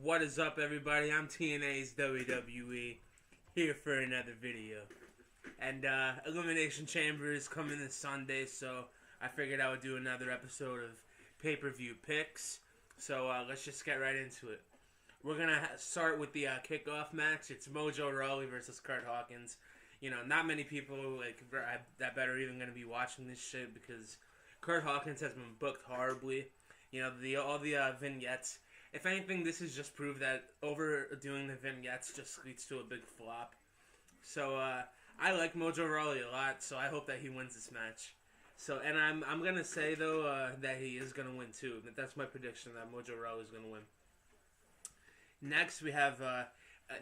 What is up, everybody? I'm TNA's WWE, here for another video. And Elimination Chamber is coming this Sunday, so I figured I would do another episode of pay-per-view picks. So let's just get right into it. We're going to start with the kickoff match. It's Mojo Rawley versus Kurt Hawkins. You know, not many people that better even going to be watching this shit because Kurt Hawkins has been booked horribly. You know, all the vignettes. If anything, this is just proof that overdoing the vignettes just leads to a big flop. So I like Mojo Rawley a lot, so I hope that he wins this match. So, and I'm gonna say though that he is gonna win too. That's my prediction, that Mojo Rawley is gonna win. Next, we have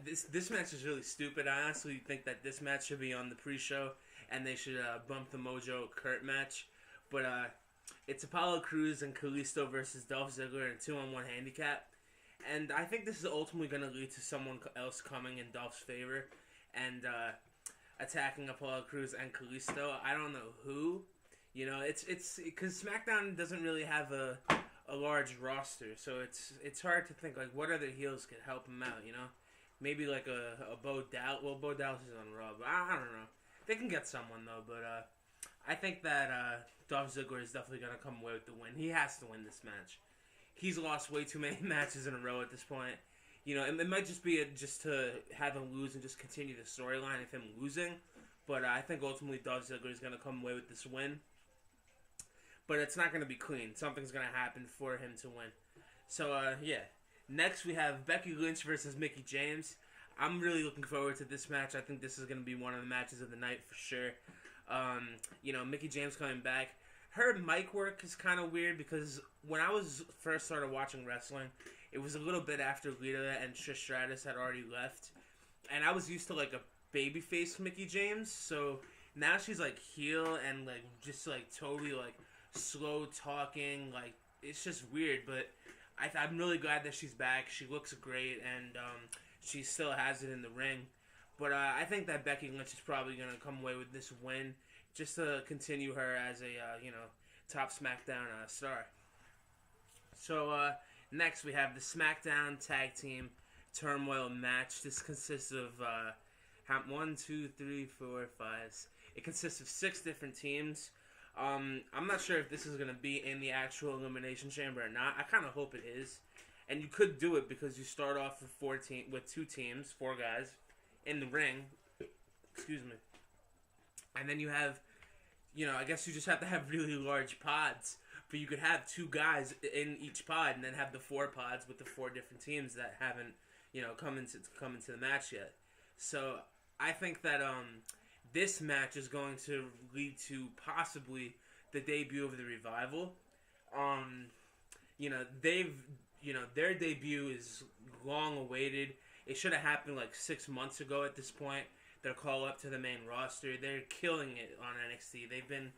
this match is really stupid. I honestly think that this match should be on the pre-show, and they should bump the Mojo Kurt match. But it's Apollo Crews and Kalisto versus Dolph Ziggler in 2-on-1 handicap. And I think this is ultimately going to lead to someone else coming in Dolph's favor and attacking Apollo Crews and Kalisto. I don't know who. You know, it's because SmackDown doesn't really have a large roster, so it's hard to think, like, what other heels could help him out, you know? Maybe like a Bo Dallas. Well, Bo Dallas is on Raw, but I don't know. They can get someone, though, but I think that Dolph Ziggler is definitely going to come away with the win. He has to win this match. He's lost way too many matches in a row at this point. You know, it might just be just to have him lose and just continue the storyline of him losing. But I think ultimately Dolph Ziggler is going to come away with this win. But it's not going to be clean. Something's going to happen for him to win. So, yeah. Next, we have Becky Lynch versus Mickie James. I'm really looking forward to this match. I think this is going to be one of the matches of the night for sure. You know, Mickie James coming back. Her mic work is kind of weird because when I was first started watching wrestling, it was a little bit after Lita and Trish Stratus had already left. And I was used to, like, a babyface Mickie James. So now she's, like, heel and, like, just, like, totally, like, slow talking. Like, it's just weird. But I'm really glad that she's back. She looks great and she still has it in the ring. But I think that Becky Lynch is probably going to come away with this win just to continue her as a, top SmackDown star. So next we have the SmackDown Tag Team Turmoil match. This consists of 1, 2, 3, 4, 5. It consists of 6 different teams. I'm not sure if this is going to be in the actual Elimination Chamber or not. I kind of hope it is. And you could do it because you start off with 2 teams, 4 guys, in the ring. Excuse me. And then you have, I guess you just have to have really large pods. But you could have 2 guys in each pod and then have the 4 pods with the 4 different teams that haven't, come into the match yet. So I think that this match is going to lead to possibly the debut of the Revival. Their debut is long awaited. It should have happened like 6 months ago at this point. Their call up to the main roster. They're killing it on NXT. They've been,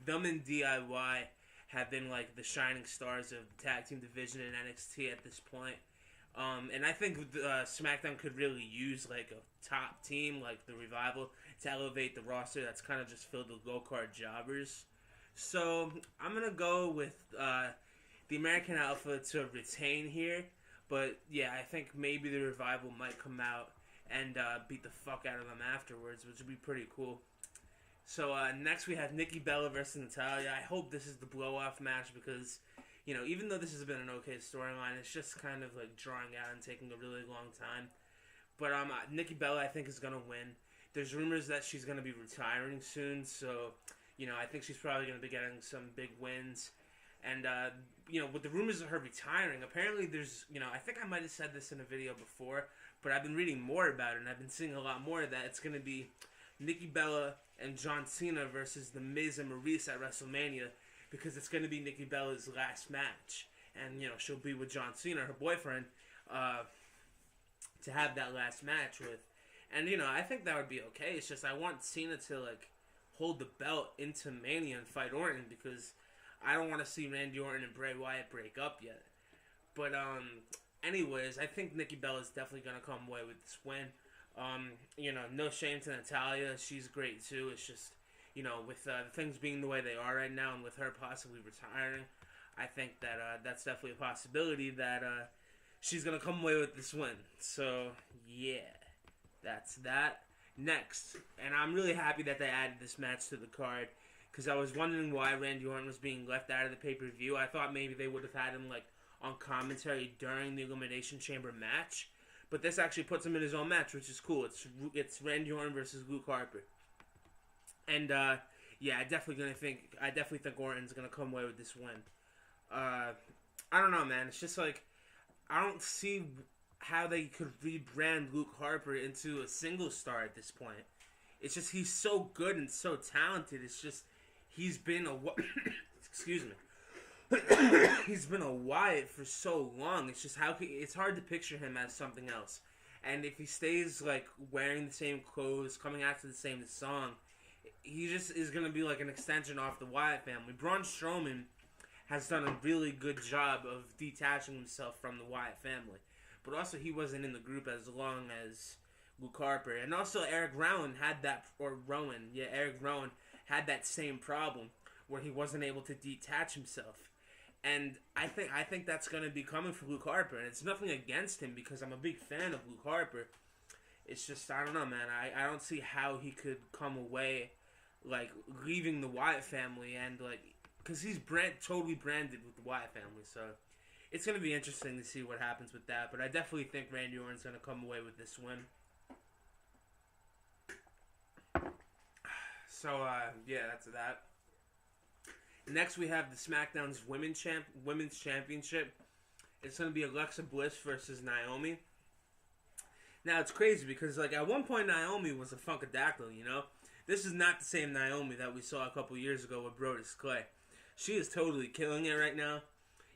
them and DIY have been like the shining stars of the tag team division in NXT at this point. And I think SmackDown could really use like a top team like the Revival to elevate the roster that's kind of just filled with low-card jobbers. So I'm going to go with the American Alpha to retain here. But yeah, I think maybe the Revival might come out and beat the fuck out of them afterwards, which would be pretty cool. So next we have Nikki Bella versus Natalya. I hope this is the blow-off match because, even though this has been an okay storyline, it's just kind of like drawing out and taking a really long time. But Nikki Bella, I think, is going to win. There's rumors that she's going to be retiring soon, so, I think she's probably going to be getting some big wins. And, with the rumors of her retiring, apparently there's, I think I might have said this in a video before, but I've been reading more about it, and I've been seeing a lot more of that. It's going to be Nikki Bella and John Cena versus The Miz and Maurice at WrestleMania, because it's going to be Nikki Bella's last match. And, she'll be with John Cena, her boyfriend, to have that last match with. And, I think that would be okay. It's just I want Cena to, like, hold the belt into Mania and fight Orton, because I don't want to see Randy Orton and Bray Wyatt break up yet. But, anyways, I think Nikki Bella is definitely going to come away with this win. No shame to Natalya. She's great, too. It's just, with things being the way they are right now and with her possibly retiring, I think that that's definitely a possibility that she's gonna come away with this win. So yeah, that's that. Next, and I'm really happy that they added this match to the card, because I was wondering why Randy Orton was being left out of the pay-per-view. I thought maybe they would have had him like on commentary during the Elimination Chamber match, but this actually puts him in his own match, which is cool. It's Randy Orton versus Luke Harper, and yeah, I definitely think Orton's gonna come away with this win. I don't know, man. It's just like I don't see how they could rebrand Luke Harper into a single star at this point. It's just he's so good and so talented. It's just he's been a excuse me. He's been a Wyatt for so long. It's just it's hard to picture him as something else. And if he stays like wearing the same clothes, coming out to the same song, he just is gonna be like an extension off the Wyatt family. Braun Strowman has done a really good job of detaching himself from the Wyatt family. But also, he wasn't in the group as long as Luke Harper. And also, Eric Rowan had that, or Rowan, yeah, Eric Rowan had that same problem where he wasn't able to detach himself. And I think that's going to be coming for Luke Harper. And it's nothing against him because I'm a big fan of Luke Harper. It's just, I don't know, man. I don't see how he could come away, like, leaving the Wyatt family and, like, because he's totally branded with the Wyatt family, so it's going to be interesting to see what happens with that, but I definitely think Randy Orton's going to come away with this win. So, yeah, that's that. Next, we have the SmackDown's Women's Championship. It's going to be Alexa Bliss versus Naomi. Now, it's crazy because, like, at one point, Naomi was a Funkadactyl, you know? This is not the same Naomi that we saw a couple years ago with Brodus Clay. She is totally killing it right now.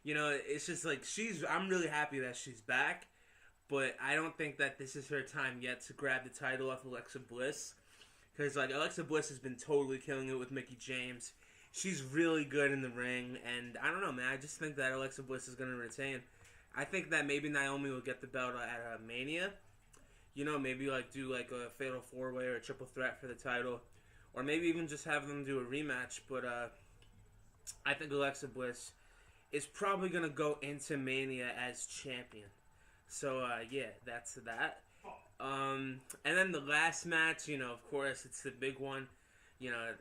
You know, it's just like I'm really happy that she's back, but I don't think that this is her time yet to grab the title off Alexa Bliss. Because, like, Alexa Bliss has been totally killing it with Mickie James. She's really good in the ring, and I don't know, man. I just think that Alexa Bliss is going to retain. I think that maybe Naomi will get the belt at Mania. You know, maybe, like, do, like, a Fatal 4-Way or a Triple Threat for the title. Or maybe even just have them do a rematch, but, I think Alexa Bliss is probably going to go into Mania as champion. So, yeah, that's that. And then the last match, you know, of course, it's the big one. You know,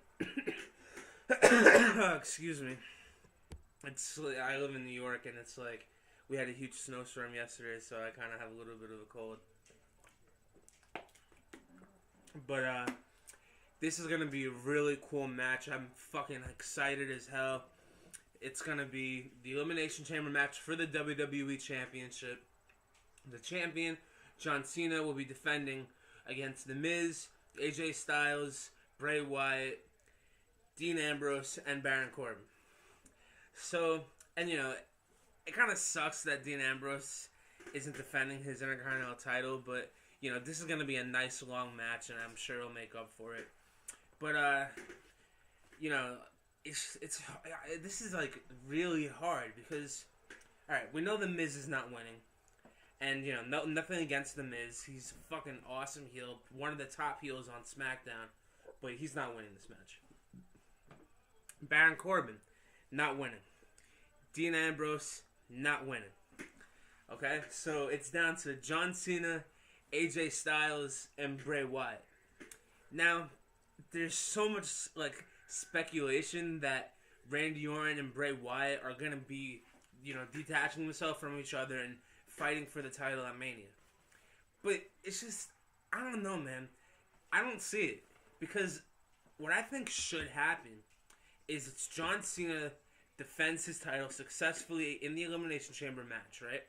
excuse me. I live in New York, and it's like, we had a huge snowstorm yesterday, so I kind of have a little bit of a cold. But, this is going to be a really cool match. I'm fucking excited as hell. It's going to be the Elimination Chamber match for the WWE Championship. The champion, John Cena, will be defending against The Miz, AJ Styles, Bray Wyatt, Dean Ambrose, and Baron Corbin. So, and you know, it kind of sucks that Dean Ambrose isn't defending his Intercontinental title, but, you know, this is going to be a nice long match, and I'm sure he'll make up for it. But, you know, this is, like, really hard because, alright, we know The Miz is not winning. And, you know, nothing against The Miz. He's a fucking awesome heel. One of the top heels on SmackDown. But he's not winning this match. Baron Corbin, not winning. Dean Ambrose, not winning. Okay? So, it's down to John Cena, AJ Styles, and Bray Wyatt. Now, there's so much, like, speculation that Randy Orton and Bray Wyatt are going to be, you know, detaching themselves from each other and fighting for the title at Mania. But it's just, I don't know, man. I don't see it. Because what I think should happen is it's John Cena defends his title successfully in the Elimination Chamber match, right?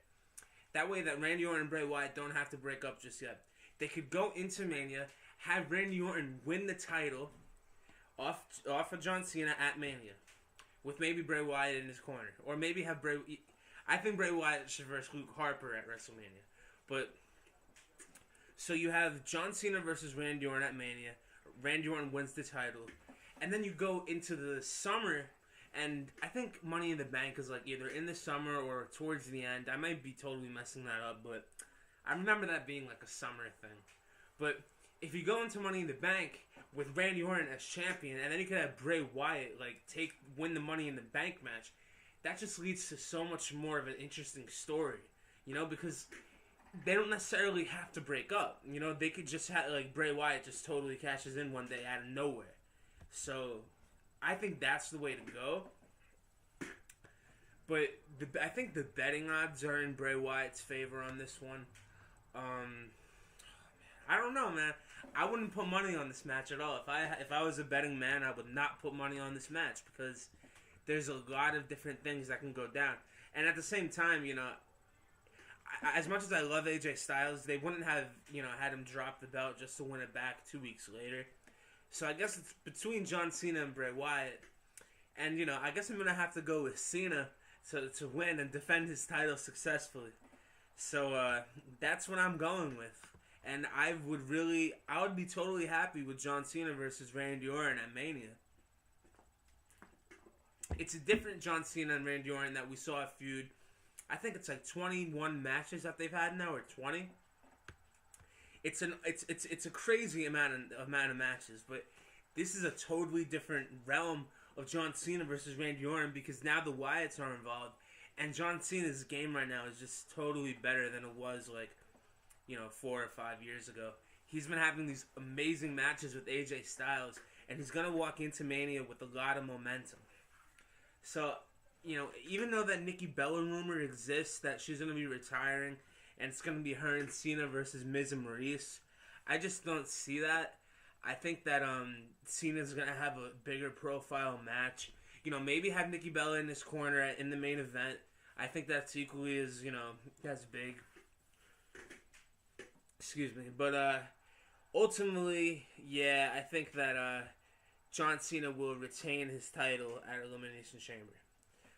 That way that Randy Orton and Bray Wyatt don't have to break up just yet. They could go into Mania, have Randy Orton win the title off of John Cena at Mania, with maybe Bray Wyatt in his corner, or maybe have I think Bray Wyatt should versus Luke Harper at WrestleMania. But so you have John Cena versus Randy Orton at Mania. Randy Orton wins the title, and then you go into the summer, and I think Money in the Bank is like either in the summer or towards the end. I might be totally messing that up, but I remember that being like a summer thing. But if you go into Money in the Bank with Randy Orton as champion, and then you could have Bray Wyatt like win the Money in the Bank match, that just leads to so much more of an interesting story. You know, because they don't necessarily have to break up. You know, they could just have, like, Bray Wyatt just totally cashes in one day out of nowhere. So, I think that's the way to go. But I think the betting odds are in Bray Wyatt's favor on this one. I don't know, man. I wouldn't put money on this match at all. If I was a betting man, I would not put money on this match because there's a lot of different things that can go down. And at the same time, you know, as much as I love AJ Styles, they wouldn't have, you know, had him drop the belt just to win it back 2 weeks later. So I guess it's between John Cena and Bray Wyatt. And, you know, I guess I'm going to have to go with Cena to win and defend his title successfully. So that's what I'm going with. And I would be totally happy with John Cena versus Randy Orton at Mania. It's a different John Cena and Randy Orton that we saw a feud. I think it's like 21 matches that they've had now, or 20. It's a crazy amount of matches, but this is a totally different realm of John Cena versus Randy Orton because now the Wyatts are involved, and John Cena's game right now is just totally better than it was, like, you know, 4 or 5 years ago. He's been having these amazing matches with AJ Styles, and he's gonna walk into Mania with a lot of momentum. So, you know, even though that Nikki Bella rumor exists that she's gonna be retiring, and it's gonna be her and Cena versus Miz and Maurice, I just don't see that. I think that Cena's gonna have a bigger profile match. You know, maybe have Nikki Bella in his corner in the main event. I think that's equally as, you know, as big. Excuse me. But ultimately, yeah, I think that John Cena will retain his title at Elimination Chamber.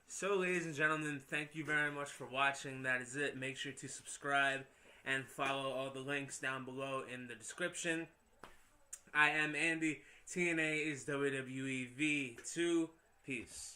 So, ladies and gentlemen, thank you very much for watching. That is it. Make sure to subscribe and follow all the links down below in the description. I am Andy. TNA is WWE V2. Peace.